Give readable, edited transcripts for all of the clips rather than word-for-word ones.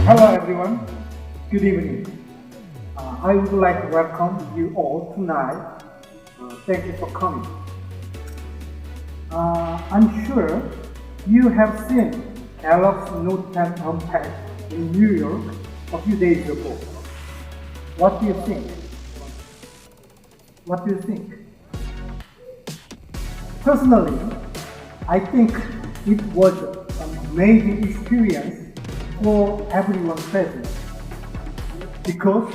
Hello everyone, good evening. I would like to welcome you all tonight. Thank you for coming. I'm sure you have seen Galaxy Note10 unpacked in New York a few days ago. What do you think? What do you think? Personally, I think it was an amazing experience for everyone present because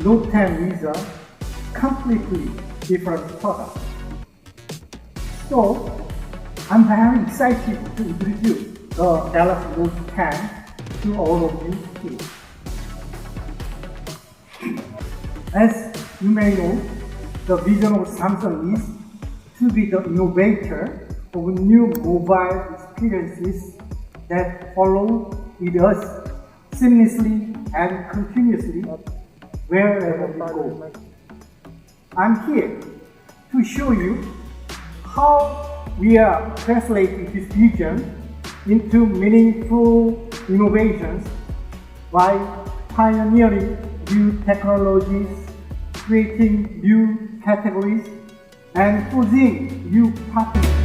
Note10 is a completely different product. So I'm very excited to introduce the Galaxy Note10 to all of you here. As you may know, the vision of Samsung is to be the innovator of new mobile experiences that follow with us seamlessly and continuously wherever we go. I'm here to show you how we are translating this vision into meaningful innovations by pioneering new technologies, creating new categories, and forging new partnerships.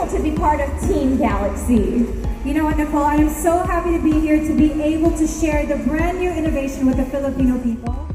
To be part of Team Galaxy. You know what, Nicole, I am so happy to be here to be able to share the brand new innovation with the Filipino people.